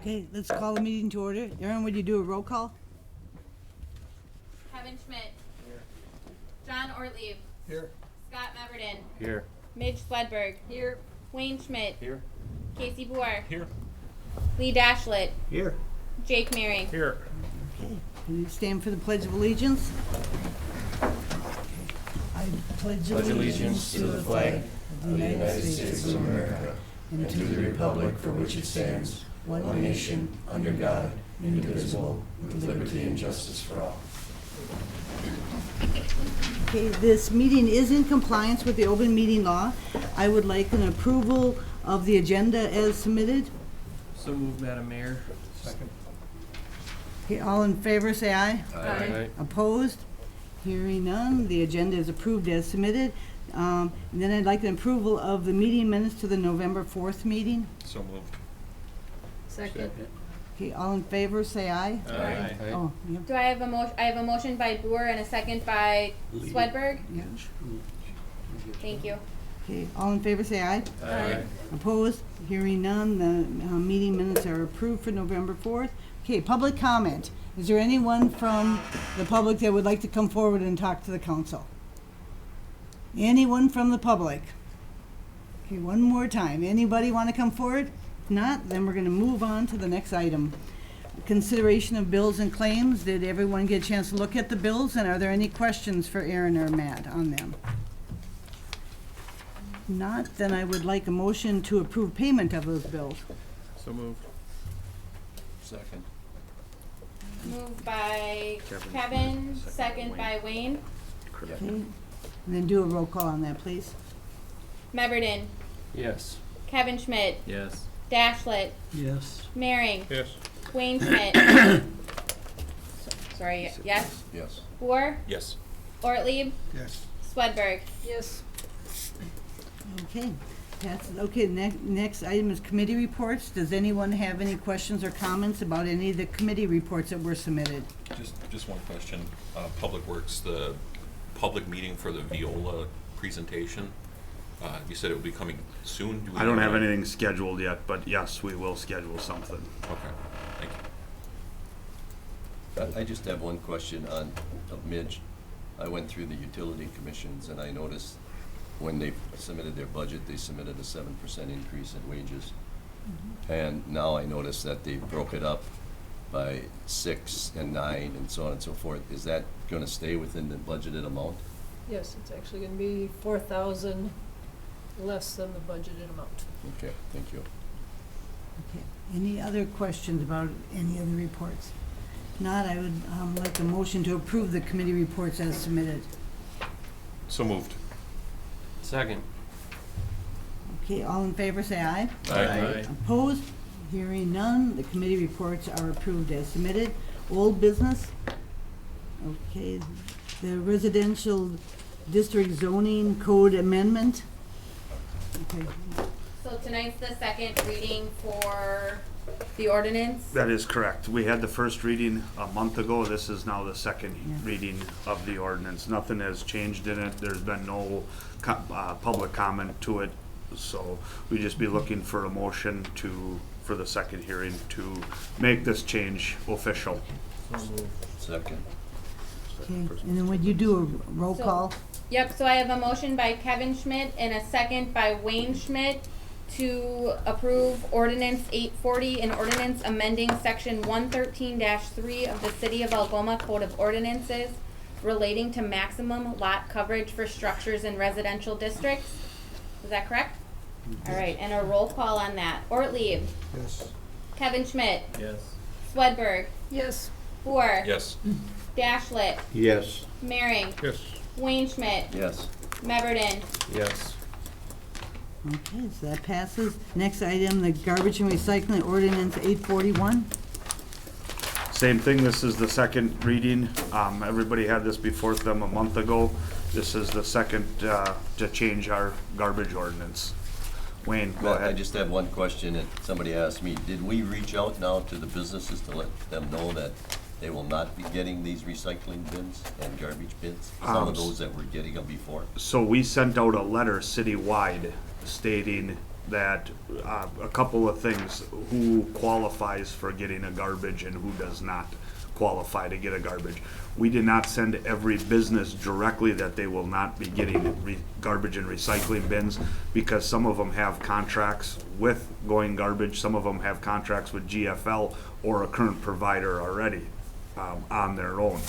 Okay, let's call the meeting to order. Aaron, would you do a roll call? Kevin Schmidt. Here. John Ortlieb. Here. Scott Meverden. Here. Midge Swedberg. Here. Wayne Schmidt. Here. Casey Boer. Here. Lee Dashlet. Here. Jake Mary. Here. Okay, will you stand for the Pledge of Allegiance? I pledge allegiance to the flag of the United States of America and to the republic for which it stands, one nation, under God, indivisible, with liberty and justice for all. Okay, this meeting is in compliance with the open meeting law. I would like an approval of the agenda as submitted. So moved, Madam Mayor. Second. Okay, all in favor, say aye. Aye. Opposed? Hearing none, the agenda is approved as submitted. And then I'd like an approval of the meeting minutes to the November 4th meeting. So moved. Second. Okay, all in favor, say aye. Aye. Oh, yeah. Do I have a motion? I have a motion by Boer and a second by Swedberg. Yeah. Thank you. Okay, all in favor, say aye. Aye. Opposed? Hearing none, the meeting minutes are approved for November 4th. Okay, public comment. Is there anyone from the public that would like to come forward and talk to the council? Anyone from the public? Okay, one more time. Anybody want to come forward? If not, then we're going to move on to the next item. Consideration of bills and claims. Did everyone get a chance to look at the bills, and are there any questions for Aaron or Matt on them? Not, then I would like a motion to approve payment of those bills. So moved. Second. Moved by Kevin, second by Wayne. Okay, and then do a roll call on that, please. Meverden. Yes. Kevin Schmidt. Yes. Dashlet. Yes. Maring. Yes. Wayne Schmidt. Sorry, yes? Yes. Boer. Yes. Ortlieb. Yes. Swedberg. Yes. Okay, that's, okay, next item is committee reports. Does anyone have any questions or comments about any of the committee reports that were submitted? Just one question. Public Works, the public meeting for the Viola presentation, you said it will be coming soon? Do we I don't know have when? anything scheduled yet, but yes, we will schedule something. Okay, thank you. I just have one question on Midge. I went through the utility commissions and I noticed when they submitted their budget, they submitted a 7% increase in wages. And now I notice that they broke it up by 6 and 9 and so on and so forth. Is that going to stay within the budgeted amount? Yes, it's actually gonna be 4,000 less than the budgeted amount. Okay, thank you. Okay, any other questions about any of the reports? If not, I would like a motion to approve the committee reports as submitted. So moved. Second. Okay, all in favor, say aye. Aye. Opposed? Hearing none, the committee reports are approved as submitted. Old business? Okay, the residential district zoning code amendment? Okay, So tonight's the second reading for the ordinance. That is correct. We had the first reading a month ago. This is now the second Yeah. reading of the ordinance. Nothing has changed in it. There's been no public comment to it. So we just be looking for a motion for the second hearing to make this change official. So moved. Second. okay, and then would you do a roll So- call? Yep, so I have a motion by Kevin Schmidt and a second by Wayne Schmidt to approve ordinance 840, an ordinance amending section 113-3 of the City of Algoma Code of Ordinances relating to maximum lot coverage for structures in residential districts. Is that correct? All right, and a roll call on that. Ortlieb. Yes. Kevin Schmidt. Yes. Swedberg. Yes. Boer. Yes. Dashlet. Yes. Maring. Yes. Wayne Schmidt. Yes. Meverden. Yes. Okay, so that passes. Next item, the garbage and recycling ordinance 841. Same thing, this is the second reading. Everybody had this before them a month ago. This is the second to change our garbage ordinance. Wayne, go Matt, I ahead. just have one question that somebody asked me. Did we reach out now to the businesses to let them know that they will not be getting these recycling bins and garbage bins? Some of those that were getting them before. So we sent out a letter citywide stating that, a couple of things, who qualifies for getting a garbage and who does not qualify to get a garbage. We did not send every business directly that they will not be getting garbage and recycling bins, because some of them have contracts with Going Garbage, some of them have contracts with GFL or a current provider already, on their own.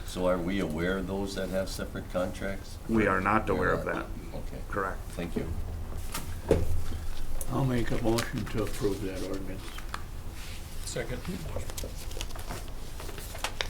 So are we aware of those that have separate contracts? We are not aware of that, Okay, correct? thank you. I'll make a motion to approve that ordinance. Second.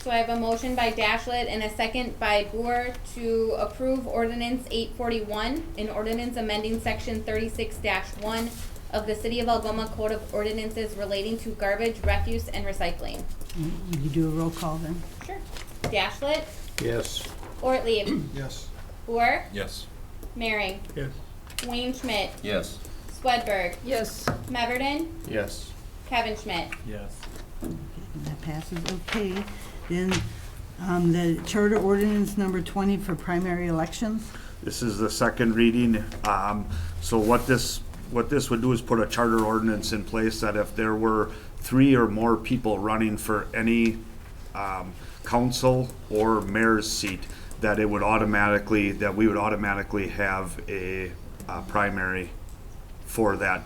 So I have a motion by Dashlet and a second by Boer to approve ordinance 841, an ordinance amending section 36-1 of the City of Algoma Code of Ordinances relating to garbage, refuse, and recycling. Will you do a roll call then? Sure. Dashlet, Yes. Ortlieb, Yes. Boer, Yes. Mehring, Yes. Wayne Schmidt, Yes, Swedberg, Yes. Meverden, Yes. Kevin Schmidt. Yes. That passes, okay. Then, the charter ordinance number 20 for primary elections. This is the second reading. So what this would do is put a charter ordinance in place that if there were 3 or more people running for any council or mayor's seat, that we would automatically have a primary for that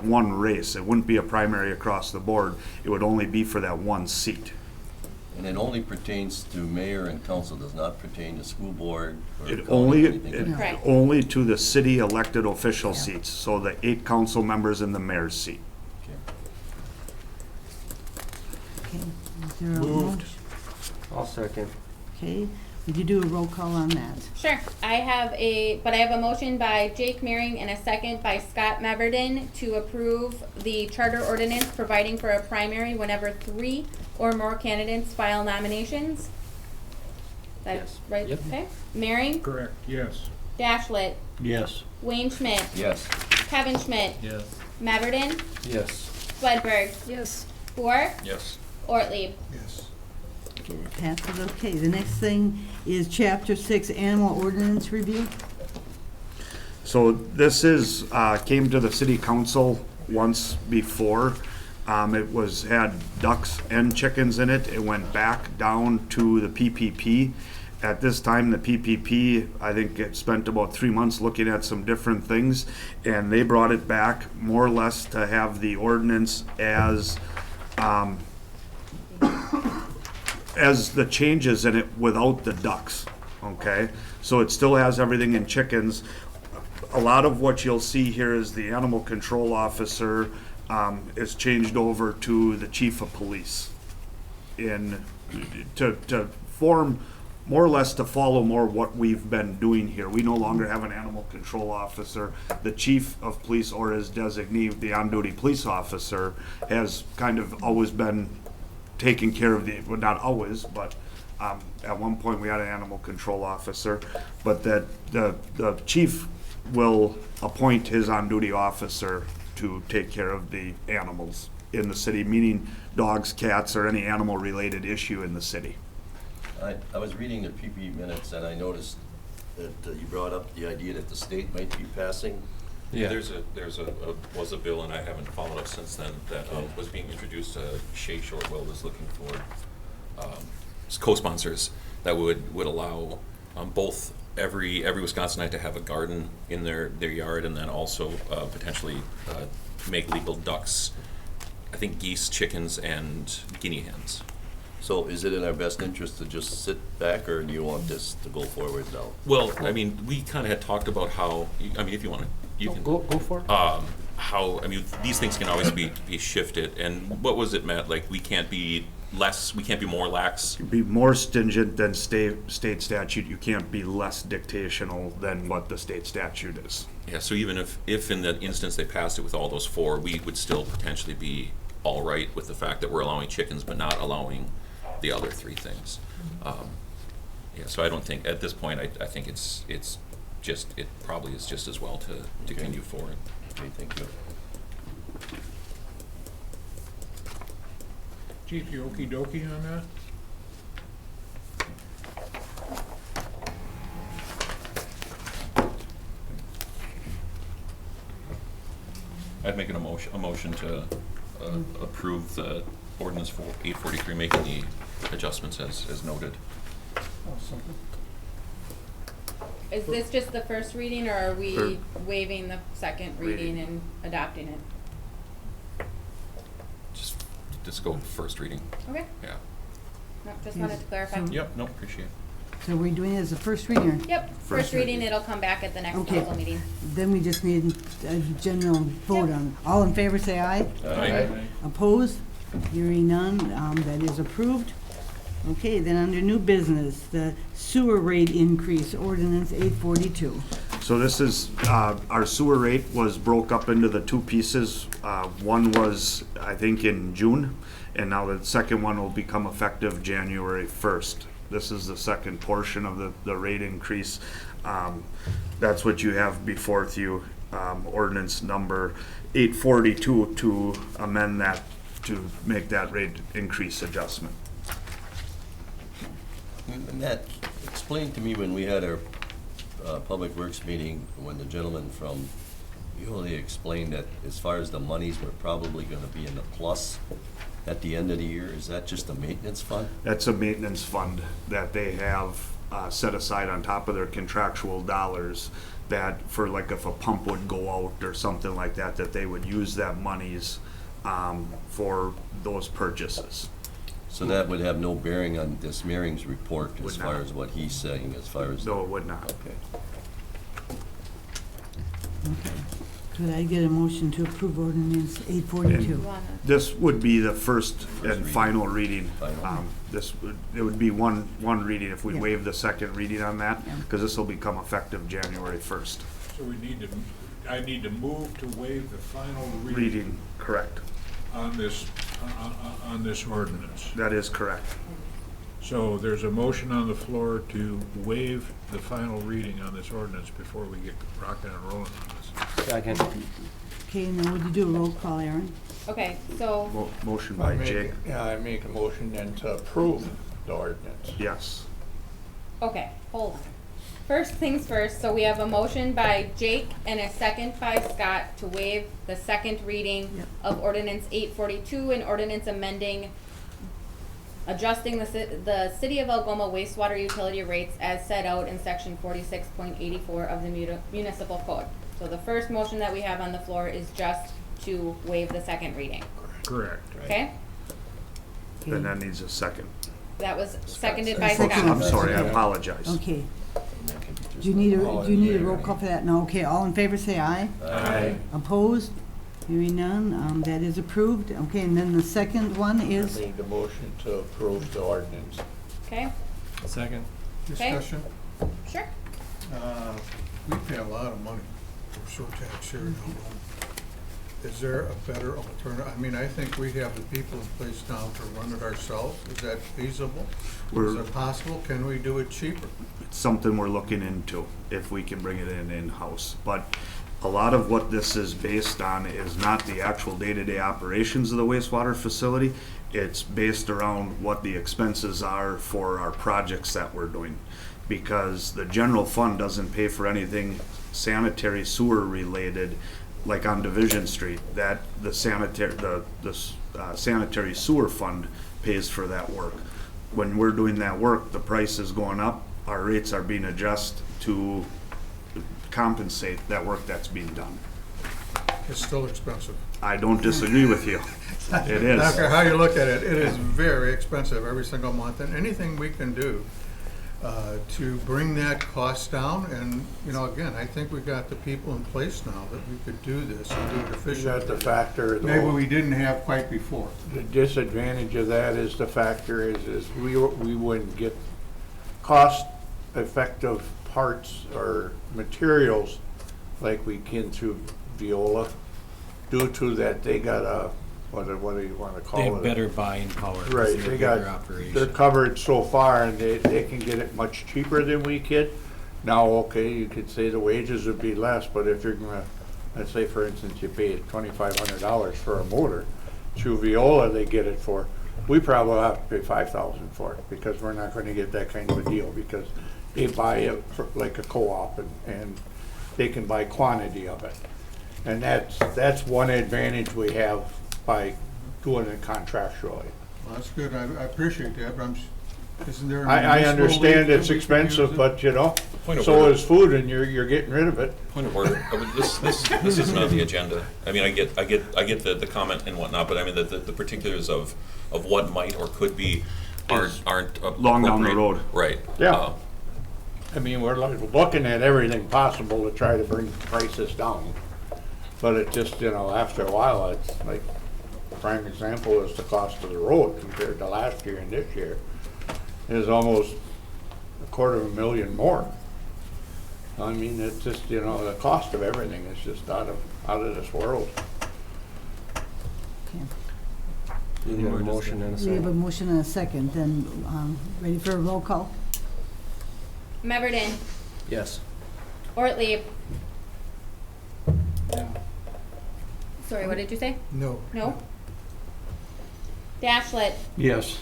one race. It wouldn't be a primary across the board. It would only be for that one seat. and it only pertains to mayor and council, does not pertain to school board or It county, only, anything like that. Correct. only to the city elected official Yeah. seats, so the 8 council members and the mayor's seat. Okay. Okay, is there a Moved. motion? I'll second. Okay, would you do a roll call on that? Sure. I have a motion by Jake Mehring and a second by Scott Meverden to approve the charter ordinance providing for a primary whenever 3 or more candidates file nominations. That's Yes. right? Yep. Okay. Mehring, Correct, yes. Dashlet, Yes. Wayne Schmidt, Yes, Kevin Schmidt, Yes. Meverden, Yes. Swedberg, Yes. Boer, Yes. Ortlieb. Yes. Okay, that passes, okay. The next thing is chapter 6 animal ordinance review. So this is, came to the city council once before. It had ducks and chickens in it. It went back down to the PPP. At this time, the PPP, I think it spent about 3 months looking at some different things, and they brought it back more or less to have the ordinance as the changes in it without the ducks, okay? So it still has everything in chickens. A lot of what you'll see here is the animal control officer is changed over to the chief of police to form, more or less to follow more what we've been doing here. We no longer have an animal control officer. The chief of police, or his designee, the on-duty police officer, has kind of always been taking care of well, not always, but at one point we had an animal control officer, but that the chief will appoint his on-duty officer to take care of the animals in the city, meaning dogs, cats, or any animal-related issue in the city. I was reading the PP minutes and I noticed that you brought up the idea that the state might be passing. Yeah. There's a bill, and I haven't followed up since then, that was being introduced. Shay Shortwell was looking for co-sponsors that would allow both every Wisconsinite to have a garden in their yard, and then also potentially make legal ducks, I think geese, chickens, and guinea hens. So is it in our best interest to just sit back, or do you want this to go forward now? Well, I mean, we kind of had talked about how, if you want to, you can. Go for it. These things can always be shifted, and what was it, Matt, like, we can't be more lax? Be more stringent than state statute. You can't be less dictational than what the state statute is. Yeah, so even if in the instance they passed it with all those 4, we would still potentially be all right with the fact that we're allowing chickens but not allowing the other 3 things. Yeah, so I don't think, at this point, I think it probably is just as well to continue forward. Okay, thank you. Chief, you okey-dokey on that? I'd make a motion to approve the ordinance for 843, making the adjustments as noted. Is this just the first reading, or are we Third. waiving the second reading and adopting it? Just go first reading. Okay, Yeah. no, just wanted to clarify. So- Yep, no, appreciate it. So we're doing it as a first reading. Yep, first reading, it'll come back at the next Okay. council meeting. Then we just need a general vote Yep. on it. All in favor, say aye. Aye. Opposed? Hearing none, that is approved. Okay, then under new business, the sewer rate increase, ordinance 842. So this is, our sewer rate was broke up into the two pieces. One was, I think, in June, and now the second one will become effective January 1st. This is the second portion of the rate increase. That's what you have before you, ordinance number 842 to amend that, to make that rate increase adjustment. And that, explain to me when we had our Public Works meeting, when the gentleman from Veolia explained that as far as the monies, we're probably gonna be in the plus at the end of the year. Is that just a maintenance fund? That's a maintenance fund that they have set aside on top of their contractual dollars, that for like if a pump would go out or something like that, that they would use that monies for those purchases. So that would have no bearing on this Mearing's report as Would far not. as what he's saying, as far as. No, it would not. Okay. Could I get a motion to approve ordinance You 842? wanna, This would be the first and reading. final reading. Final. It would be one reading if we Yeah. waive the second reading on that, Yeah. because this will become effective January 1st. So I need to move to waive the final reading Reading, correct. on this ordinance. That is correct. So there's a motion on the floor to waive the final reading on this ordinance before we get rocking and rolling on this. Second. Okay, and then would you do a roll call, Aaron? okay, so, Motion by Jake, I make a motion then to approve the ordinance. yes. okay, hold on. First things first, so we have a motion by Jake and a second by Scott to waive the second reading Yep. of ordinance 842 and ordinance amending, adjusting the City of Algoma wastewater utility rates as set out in section 46.84 of the municipal code. So the first motion that we have on the floor is just to waive the second reading, Correct. okay? Then that needs a second. That was seconded by Second. Scott. I'm sorry, I apologize. Okay. Do you need a roll call for that? No, okay, all in favor, say aye. Aye. Opposed? Hearing none, that is approved. Okay, and then the second one I is, made the motion to approve the ordinance. Okay, Second. Okay. Discussion. sure. We pay a lot of money for sewer tax here in Algoma. Is there a better alternative? I mean, I think we have the people in place now to run it ourselves. Is that feasible? Is We're- it possible? Can we do it cheaper? It's something we're looking into, if we can bring it in-house. But a lot of what this is based on is not the actual day-to-day operations of the wastewater facility. It's based around what the expenses are for our projects that we're doing. Because the general fund doesn't pay for anything sanitary sewer related, like on Division Street, that the sanitary sewer fund pays for that work. When we're doing that work, the price is going up, our rates are being adjusted to compensate that work that's being done. It's still expensive. I don't disagree with you. It I don't care is. how you look at it, it is very expensive every single month, and anything we can do to bring that cost down, and, you know, again, I think we got the people in place now that we could do this and do it Is that efficiently. the factor? though? Maybe we didn't have quite before. The disadvantage of that is the factor is we wouldn't get cost-effective parts or materials like we can through Viola, due to that they got a, what do you wanna call it? They have better buying power. 'cause Right, they're a they bigger got, operation. they're covered so far, and they can get it much cheaper than we could. Now, okay, you could say the wages would be less, but if you're gonna, let's say for instance, you pay $2,500 for a motor, through Viola, they get it for, we probably have to pay $5,000 for it, because we're not gonna get that kind of a deal, because they buy it for, like a co-op, and they can buy quantity of it. And that's one advantage we have by doing it contractually. Well, that's good, I appreciate that, but isn't there? a I municipal understand league it's that we can use expensive, it? but you know, Point of so order. is food and you're getting rid of it. Point of order, this isn't on the agenda. I mean, I get the comment and whatnot, but I mean, the particulars of what might or could be aren't Long down the appropriate. road. Right. Yeah. I mean, we're looking at everything possible to try to bring prices down. But it just, you know, after a while, it's like, prime example is the cost of the road compared to last year and this year is almost $250,000 more. I mean, it's just, you know, the cost of everything is just out of this world. You need a motion and a We have a second. motion and a second, then, ready for a roll call? Meverden, Yes. Ortlieb. Sorry, what did you say? No. No? Dashlet, Yes.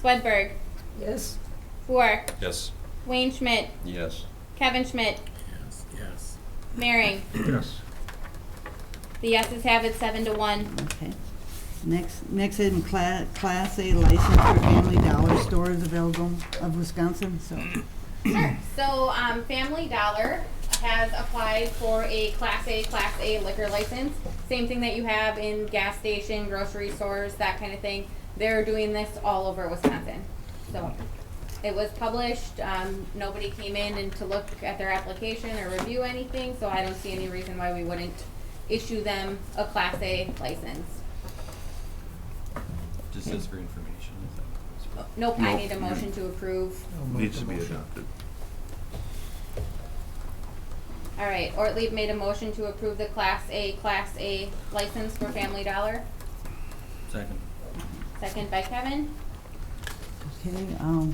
Swedberg, Yes. Fuhr, Yes. Wayne Schmidt, Yes. Kevin Schmidt, Yes. Mehring. Yes. The yeses have it 7-1. Okay. Next item, Class A license for Family Dollar stores available of Wisconsin, so. Sure. So, Family Dollar has applied for a Class A liquor license. Same thing that you have in gas station, grocery stores, that kind of thing. They're doing this all over Wisconsin. So, it was published, nobody came in and to look at their application or review anything, so I don't see any reason why we wouldn't issue them a Class A license. Just says for information. Is that Nope, I Nope. need a motion to approve. I'll make Needs the to be motion. adopted. All right, Ortlieb made a motion to approve the Class A license for Family Dollar. Second. Second by Kevin. Okay, Roll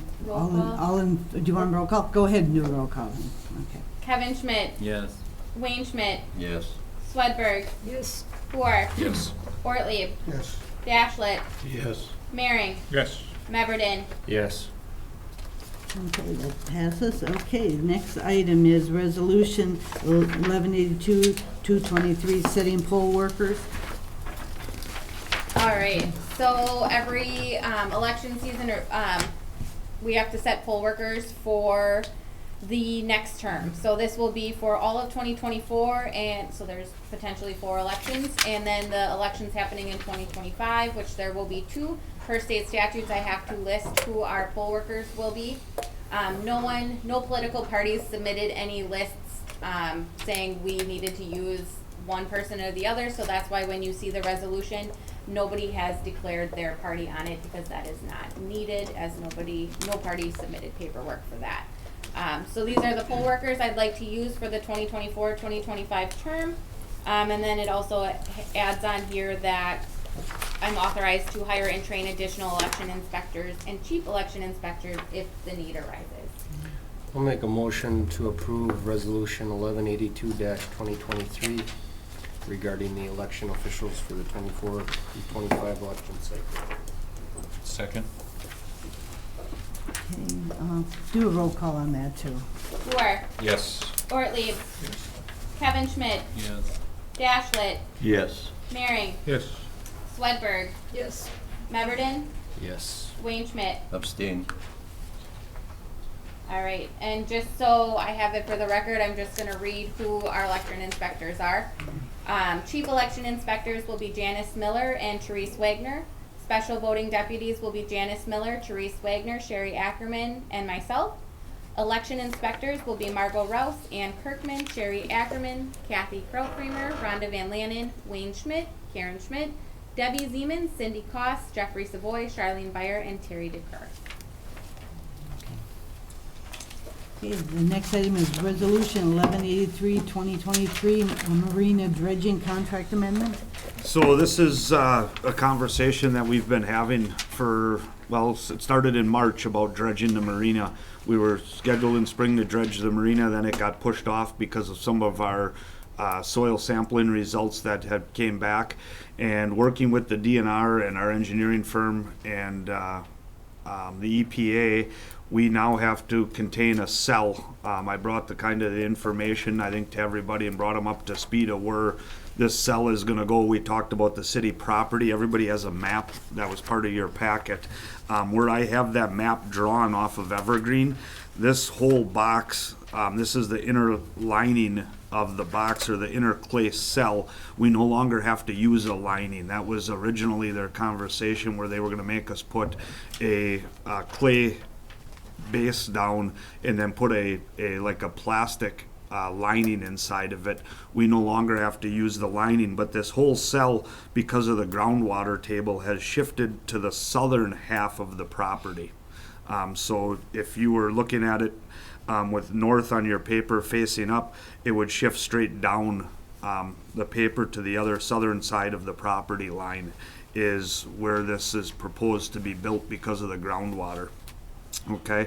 call. do you want a roll call? Go ahead and do a roll call. Okay. Kevin Schmidt, Yes. Wayne Schmidt, Yes. Swedberg, Yes. Fuhr, Yes. Ortlieb, Yes. Dashlet, Yes. Mehring, Yes. Meverden. Yes. Okay, that passes. Okay, next item is Resolution 1182, 223, setting poll workers. All right, so every election season, we have to set poll workers for the next term. So this will be for all of 2024, and so there's potentially 4 elections, and then the elections happening in 2025, which there will be 2. Per state statutes, I have to list who our poll workers will be. No political parties submitted any lists saying we needed to use one person or the other, so that's why when you see the resolution, nobody has declared their party on it because that is not needed, as no party submitted paperwork for that. So these are the poll workers I'd like to use for the 2024-2025 term. And then it also adds on here that I'm authorized to hire and train additional election inspectors and chief election inspectors if the need arises. I'll make a motion to approve Resolution 1182-2023 regarding the election officials for the 24 through 25 election cycle. Second. Okay, do a roll call on that too. Fuhr, Yes. Ortlieb, Kevin Schmidt, Yes. Dashlet, Yes. Mehring, Yes. Swedberg, Yes. Meverden, Yes. Wayne Schmidt. Abstain. All right, and just so I have it for the record, I'm just gonna read who our election inspectors are. Chief election inspectors will be Janice Miller and Therese Wagner. Special voting deputies will be Janice Miller, Therese Wagner, Sherry Ackerman, and myself. Election inspectors will be Margot Rouse, Ann Kirkman, Sherry Ackerman, Kathy Krautkramer, Rhonda Van Lannen, Wayne Schmidt, Karen Schmidt, Debbie Zeman, Cindy Koss, Jeffrey Savoy, Charlene Beyer, and Terry DeCur. Okay, the next item is Resolution 1183, 2023, Marina Dredging Contract Amendment. So this is a conversation that we've been having for, well, it started in March about dredging the marina. We were scheduled in spring to dredge the marina, then it got pushed off because of some of our soil sampling results that had came back. And working with the DNR and our engineering firm and the EPA, we now have to contain a cell. I brought the kind of the information, I think, to everybody and brought them up to speed of where this cell is gonna go. We talked about the city property. Everybody has a map. That was part of your packet. Where I have that map drawn off of Evergreen, this whole box, this is the inner lining of the box or the inner clay cell. We no longer have to use a lining. That was originally their conversation where they were gonna make us put a clay base down and then put a like a plastic lining inside of it. We no longer have to use the lining, but this whole cell, because of the groundwater table, has shifted to the southern half of the property. So if you were looking at it with north on your paper facing up, it would shift straight down the paper to the other southern side of the property line is where this is proposed to be built because of the groundwater. Okay,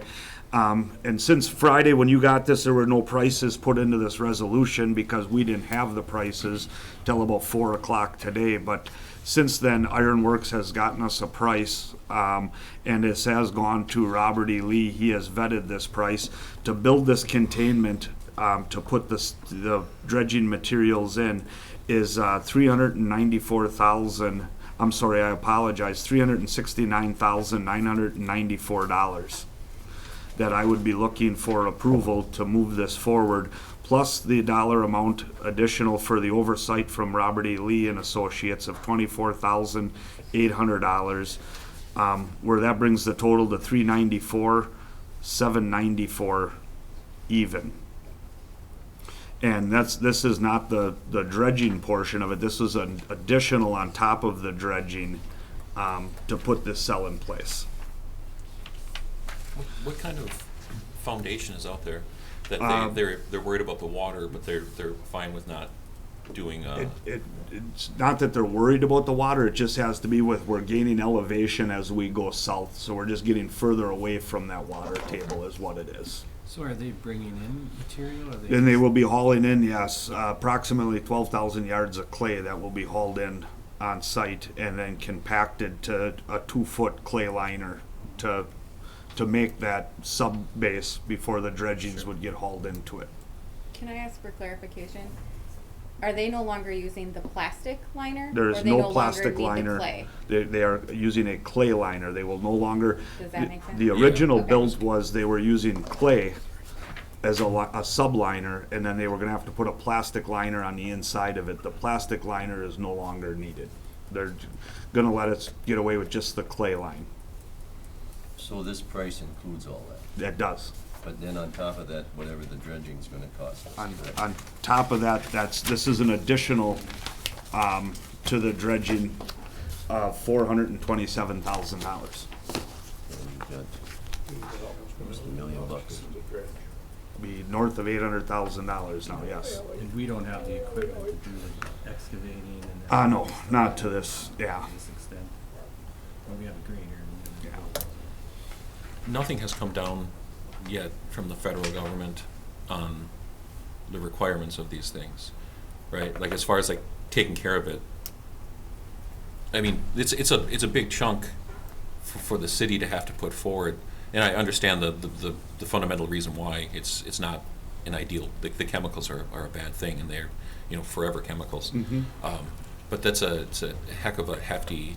and since Friday when you got this, there were no prices put into this resolution because we didn't have the prices till about 4 o'clock today. But since then, Ironworks has gotten us a price, and this has gone to Robert E. Lee. He has vetted this price to build this containment, to put the dredging materials in, is $394,000. I'm sorry, I apologize, $369,994 that I would be looking for approval to move this forward, plus the dollar amount additional for the oversight from Robert E. Lee and Associates of $24,800, where that brings the total to $394,794 even. And this is not the dredging portion of it. This is an additional on top of the dredging to put this cell in place. What kind of foundation is out there that they're worried about the water, but they're fine with not doing? It's not that they're worried about the water. It just has to be with we're gaining elevation as we go south, so we're just getting further away from that water table is what it is. So are they bringing in material? And they will be hauling in, yes, approximately 12,000 yards of clay that will be hauled in on site and then compacted to a 2-foot clay liner to make that sub base before the dredgings would get hauled into it. Can I ask for clarification? Are they no longer using the plastic liner? There or is they no plastic longer need the liner. clay? They are using a clay liner. They will no longer. Does that make sense? The original Okay. build was they were using clay as a subliner, and then they were gonna have to put a plastic liner on the inside of it. The plastic liner is no longer needed. They're gonna let us get away with just the clay line. So this price includes all that, That does. but then on top of that, whatever the dredging's gonna cost us. correct? On top of that, this is an additional, to the dredging of $427,000. And you've got almost $1 million. Be north of $800,000 now, yes. And we don't have the equipment to do the excavating and. No, not to this, yeah. To this extent. Well, we have a grader. and we have a- Nothing has come down yet from the federal government on the requirements of these things, right? Like as far as like taking care of it. I mean, it's a big chunk for the city to have to put forward, and I understand the fundamental reason why it's not an ideal. The chemicals are a bad thing, and they're forever chemicals. But it's a heck of a hefty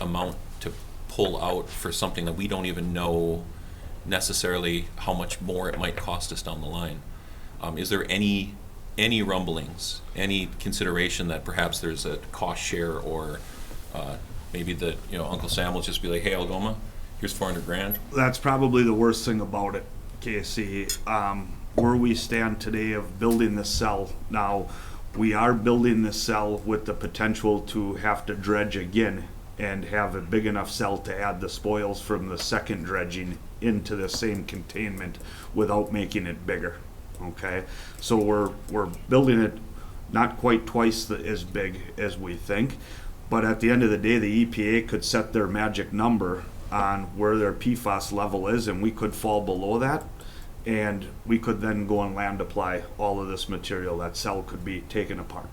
amount to pull out for something that we don't even know necessarily how much more it might cost us down the line. Is there any rumblings, any consideration that perhaps there's a cost share, or maybe that Uncle Sam will just be like, hey, Algoma, here's $400,000? That's probably the worst thing about it, Casey. Where we stand today of building the cell, now we are building the cell with the potential to have to dredge again and have a big enough cell to add the spoils from the second dredging into the same containment without making it bigger. Okay, so we're building it not quite twice as big as we think, but at the end of the day, the EPA could set their magic number on where their PFAS level is, and we could fall below that, and we could then go and land apply all of this material. That cell could be taken apart.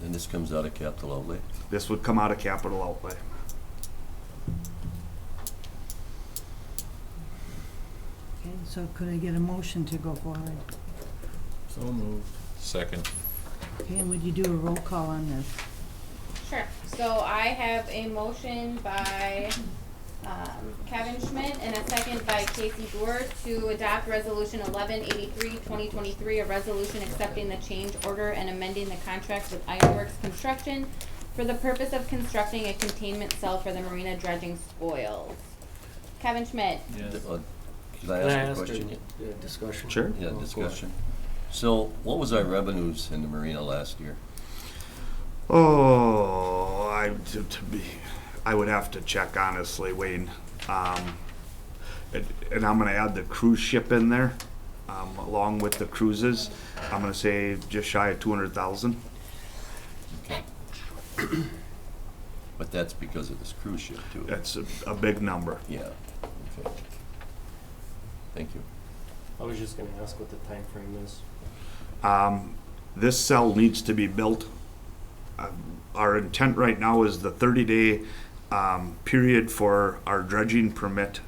And this comes out of capital outlay? This would come out of capital outlay. Okay, so could I get a motion to go forward? So moved. Second. Okay, Okay, and would you do a roll call on this? Sure. So I have a motion by Kevin Schmidt and a second by Casey Boer to adopt Resolution 1183, 2023, a resolution accepting the change order and amending the contract with Ironworks Construction for the purpose of constructing a containment cell for the marina dredging spoils. Kevin Schmidt. Can I ask a question? Discussion? Sure. Yeah, Go for it. discussion. So what was our revenues in the marina last year? Oh, I would have to check honestly, Wayne. And I'm gonna add the cruise ship in there, along with the cruises. I'm gonna say just shy of 200,000. Okay. But that's because of this cruise ship too. That's a big number. Yeah, okay. Thank you. I was just gonna ask what the time frame is. This cell needs to be built. Our intent right now is the 30-day period for our dredging permit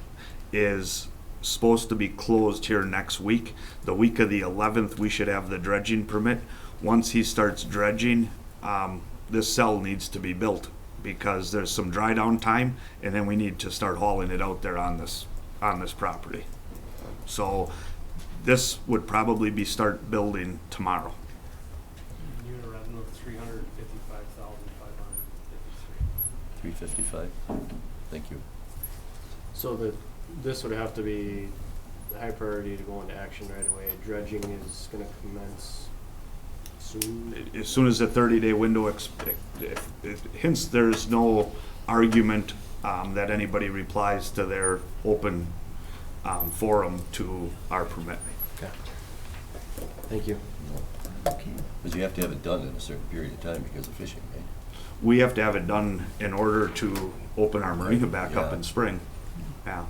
is supposed to be closed here next week. The week of the 11th, we should have the dredging permit. Once he starts dredging, this cell needs to be built because there's some dry down time, and then we need to start hauling it out there on this property. So this would probably be start building tomorrow. Unit revenue of 355,553. 355? Thank you. So this would have to be the high priority to go into action right away. Dredging is gonna commence soon. As soon as the 30-day window hence there's no argument that anybody replies to their open forum to our permit. Okay. Thank you. Okay. Because you have to have it done in a certain period of time because of fishing, right? We have to have it done in order to open our marina back up Yeah. in spring. Yeah.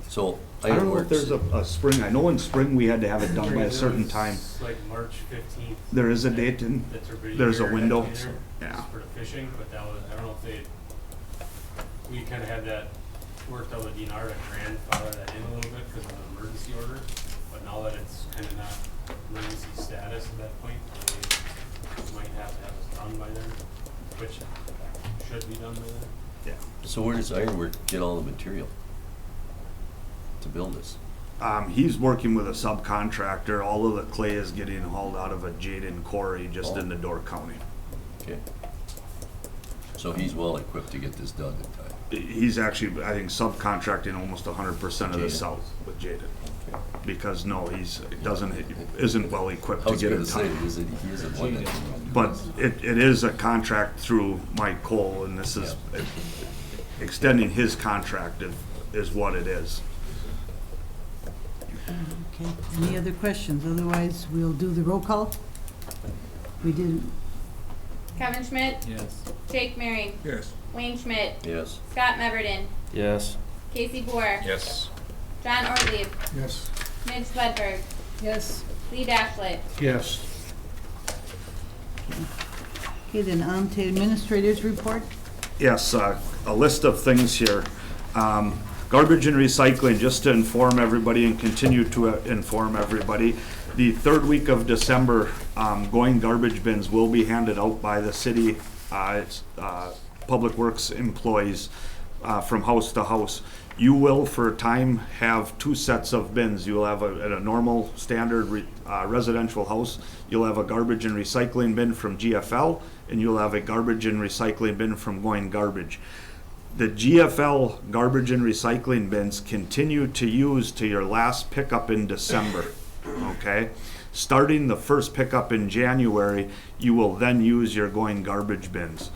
So I don't know if there's a spring, I know in spring we had to have it done by a certain time. It's like March 15th. There is a date in, That's every there's a year, window. that year, Yeah. For the fishing, but that was, I don't know if we kind of had that worked out with DNR to grandfather that in a little bit because of the emergency order. But now that it's kind of not emergency status at that point, we might have to have it done by then, which should be done by then. Yeah. So where does Ironwork get all the material to build this? He's working with a subcontractor. All of the clay is getting hauled out of a Jaden quarry just in the Door County. Okay. So he's well equipped to get this done in time. He's actually, I think, subcontracting almost 100% of the Jaden. south with Jaden. Okay. Because no, isn't well equipped I to was get gonna it say, done. he isn't one that. But it is a contract through Mike Cole, and this is extending his contract is what it is. Okay, any other questions? Otherwise, we'll do the roll call. We did, Kevin Schmidt. Yes. Jake Mary. Yes. Wayne Schmidt. Yes. Scott Meverden. Yes. Casey Boer. Yes. John Ortlieb. Yes. Midge Sledberg. Yes. Lee Dashlet. Yes. okay, then on to administrators report. Yes, a list of things here. Garbage and recycling, just to inform everybody and continue to inform everybody. The third week of December, going garbage bins will be handed out by the city, Public Works employees from house to house. You will, for a time, have two sets of bins. You will have at a normal, standard residential house, you'll have a garbage and recycling bin from GFL, and you'll have a garbage and recycling bin from Going Garbage. The GFL garbage and recycling bins continue to use to your last pickup in December, okay? Starting the first pickup in January, you will then use your Going Garbage bins.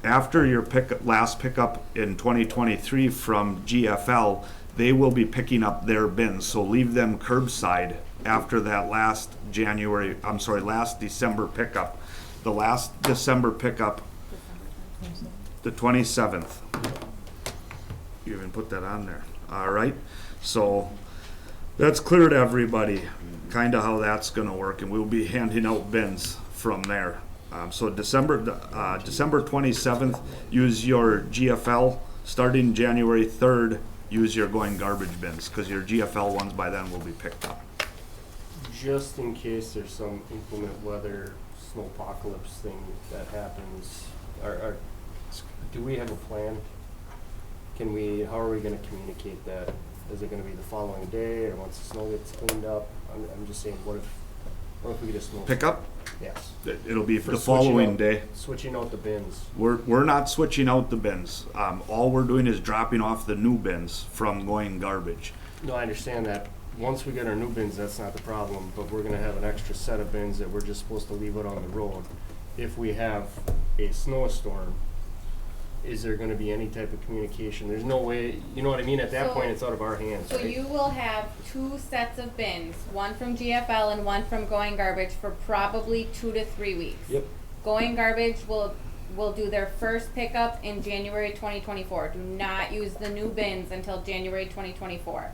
After your last pickup in 2023 from GFL, they will be picking up their bins, so leave them curbside after that last December pickup. The last December pickup, the 27th. You even put that on there. All right, so that's clear to everybody, kind of how that's gonna work, and we'll be handing out bins from there. So December 27th, use your GFL. Starting January 3rd, use your Going Garbage bins, because your GFL ones by then will be picked up. just in case there's some inclement weather, snowpocalypse thing that happens, do we have a plan? How are we gonna communicate that? Is it gonna be the following day, or once the snow gets cleaned up? I'm just saying, what if we get a snow? Pick up, Yes. it'll be For the switching following out- day. Switching out the bins. We're not switching out the bins. All we're doing is dropping off the new bins from going garbage. No, I understand that. Once we get our new bins, that's not the problem, but we're gonna have an extra set of bins that we're just supposed to leave out on the road. If we have a snowstorm, is there gonna be any type of communication? There's no way, you know what I mean? At that So- point, it's out of our hands, So right? you will have 2 sets of bins, one from GFL and one from Going Garbage for probably 2 to 3 weeks. Yep. Going Garbage will do their first pickup in January 2024. Do not use the new bins until January 2024.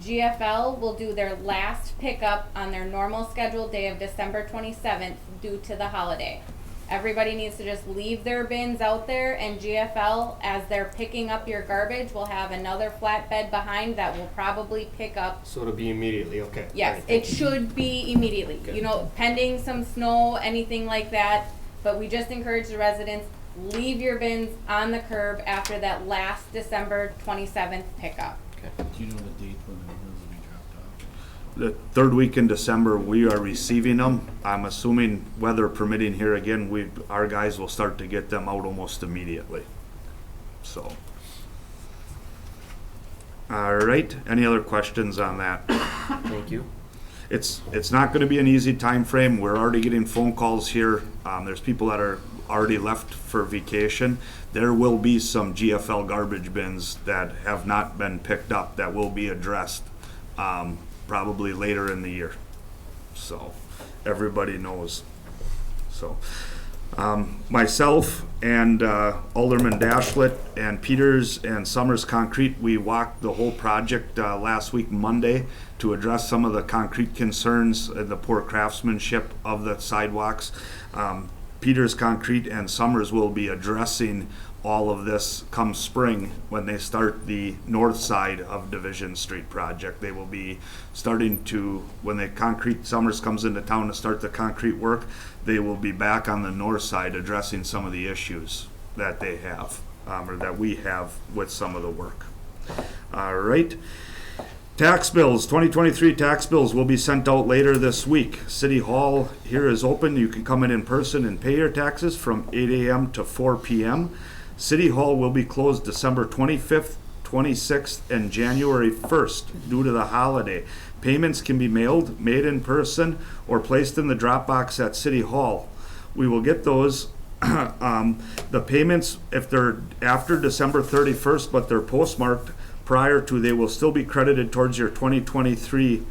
GFL will do their last pickup on their normal scheduled day of December 27th due to the holiday. Everybody needs to just leave their bins out there, and GFL, as they're picking up your garbage, will have another flatbed behind that will probably pick up. So it'll be immediately, okay. Yes, Alright, it thank you. should be immediately, Okay. you know, pending some snow, anything like that. But we just encourage the residents, leave your bins on the curb after that last December 27th pickup. Do you know the date when the bins will be dropped off? The third week in December, we are receiving them. I'm assuming, weather permitting here again, our guys will start to get them out almost immediately. So. All right, any other questions on that? Thank you. It's not gonna be an easy time frame. We're already getting phone calls here. There's people that are already left for vacation. There will be some GFL garbage bins that have not been picked up that will be addressed, probably later in the year. So, everybody knows. So, myself and Alderman Dashlet and Peters and Summers Concrete, we walked the whole project last week Monday to address some of the concrete concerns, the poor craftsmanship of the sidewalks. Peters Concrete and Summers will be addressing all of this come spring when they start the north side of Division Street project. They will be starting to, when the concrete, Summers comes into town to start the concrete work, they will be back on the north side addressing some of the issues that they have, or that we have with some of the work. All right. Tax bills, 2023 tax bills will be sent out later this week. City Hall here is open. You can come in person and pay your taxes from 8 a.m. to 4 p.m. City Hall will be closed December 25th, 26th, and January 1st due to the holiday. Payments can be made in person, or placed in the drop box at City Hall. We will get those. The payments, if they're after December 31st, but they're postmarked prior to, they will still be credited towards your 2023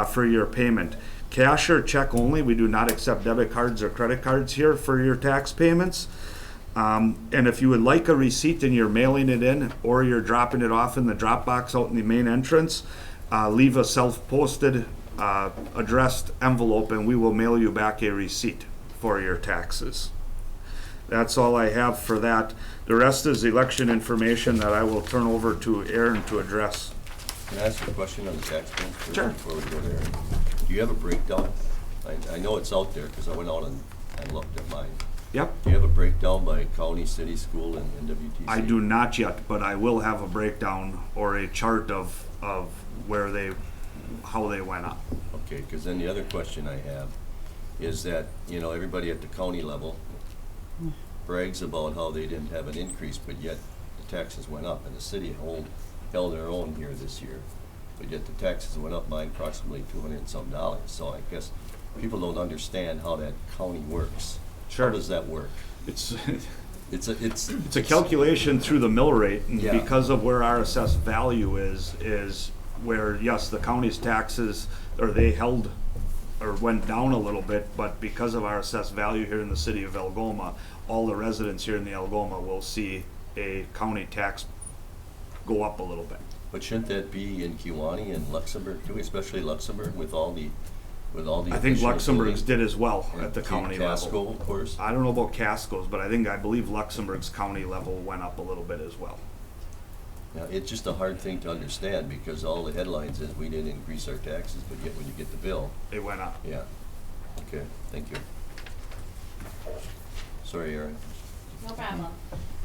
for your payment. Cash or check only. We do not accept debit cards or credit cards here for your tax payments. And if you would like a receipt and you're mailing it in, or you're dropping it off in the drop box out in the main entrance, leave a self-posted addressed envelope and we will mail you back a receipt for your taxes. That's all I have for that. The rest is election information that I will turn over to Aaron to address. Can I ask a question on the tax bills first Sure. before we go there? Do you have a breakdown? I know it's out there because I went out and looked at mine. Yep. Do you have a breakdown by county, city, school, and NWTC? I do not yet, but I will have a breakdown or a chart of where how they went up. Okay, because then the other question I have is that, you know, everybody at the county level brags about how they didn't have an increase, but yet the taxes went up, and the city held their own here this year. But yet the taxes went up by approximately $200 and some. So I guess people don't understand how that county works. Sure. How does that work? It's It's a calculation through the mill rate, and Yeah. because of where our assessed value is where, yes, the county's taxes, or they held, or went down a little bit, but because of our assessed value here in the city of Algoma, all the residents here in the Algoma will see a county tax go up a little bit. But shouldn't that be in Kewanee and Luxembourg too, especially Luxembourg with all the I think additional Luxembourg's building? did as well And at the county level. Casco, of course. I don't know about Casco's, but I believe Luxembourg's county level went up a little bit as well. Yeah, it's just a hard thing to understand because all the headlines is we didn't increase our taxes, but yet when you get the bill, It went up. yeah. Okay, thank you. Sorry, Aaron. No problem.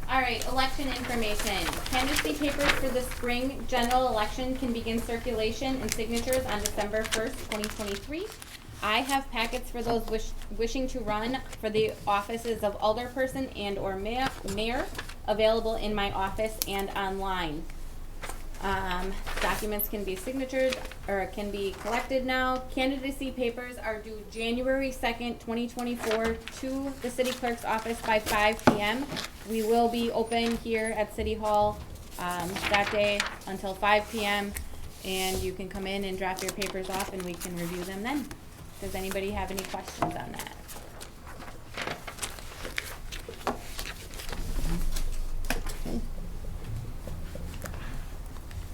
All right, election information. Candidacy papers for the spring general election can begin circulation and signatures on December 1st, 2023. I have packets for those wishing to run for the offices of alderperson and/or mayor available in my office and online. Documents can be signatured or can be collected now. Candidacy papers are due January 2nd, 2024 to the city clerk's office by 5 p.m. We will be open here at City Hall that day until 5 p.m. and you can come in and drop your papers off and we can review them then. Does anybody have any questions on that?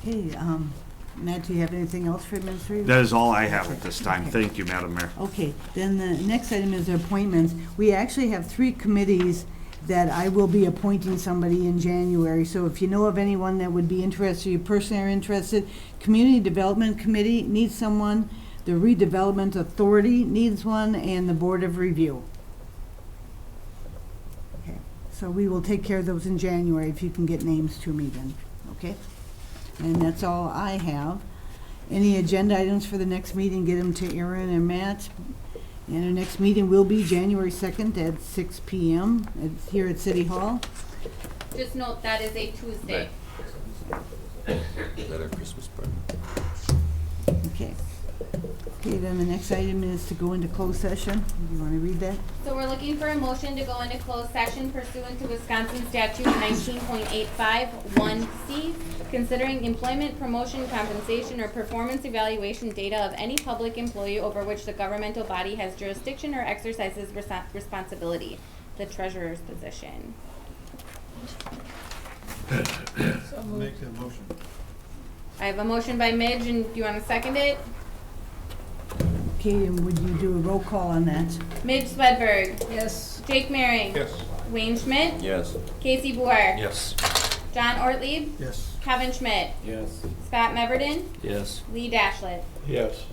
Okay, Matt, do you have anything else for administrative? That is all I have at this time. Okay. Thank you, Madam Mayor. Okay, then the next item is appointments. We actually have 3 committees that I will be appointing somebody in January. So if you know of anyone that would be interested, you personally are interested, Community Development Committee needs someone, the Redevelopment Authority needs one, and the Board of Review. Okay, so we will take care of those in January if you can get names to me then, okay? And that's all I have. Any agenda items for the next meeting, get them to Aaron and Matt. And our next meeting will be January 2nd at 6 p.m. Here at City Hall. Just note that is a Tuesday. Is that our Christmas party? Okay. Okay, then the next item is to go into closed session. You want to read that? So we're looking for a motion to go into closed session pursuant to Wisconsin statute 19.85(1)(c), considering employment, promotion, compensation, or performance evaluation data of any public employee over which the governmental body has jurisdiction or exercises responsibility, the treasurer's position. So moved. Make that motion. I have a motion by Midge, and do you want to second it? Okay, and would you do a roll call on that? Midge Swedberg, Yes. Jake Maring, Yes. Wayne Schmidt, Yes. Casey Boer, Yes. John Ortlieb, Yes. Kevin Schmidt, Yes. Scott Meverden, Yes. Lee Dashlet. Yes.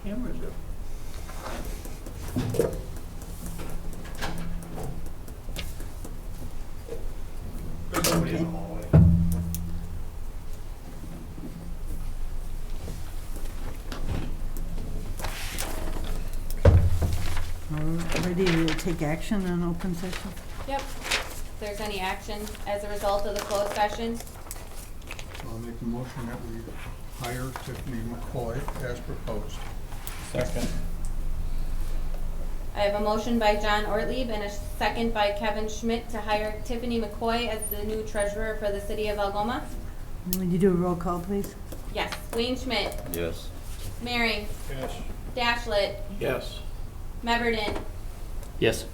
Cameras up. There's somebody in the hallway. Ready to take action on open session? Yep. If there's any action as a result of the closed session, I'll make a motion that we hire Tiffany McCoy as proposed. Second. I have a motion by John Ortlieb and a second by Kevin Schmidt to hire Tiffany McCoy as the new treasurer for the city of Algoma. Would you do a roll call, please? Yes. Wayne Schmidt, Yes. Mary, Yes. Dashlet, Yes. Meverden, Yes.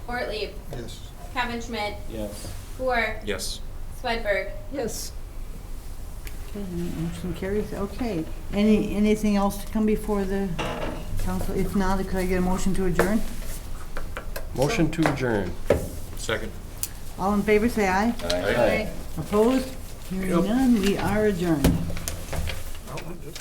Ortlieb, Yes. Kevin Schmidt, Yes. Boer, Yes. Swedberg. Yes. Okay, motion carries. Okay. Anything else to come before the council? If not, could I get a motion to adjourn? Motion to adjourn. Second. All in favor, say aye. Aye. Opposed? Hearing none, we are adjourned. Well, just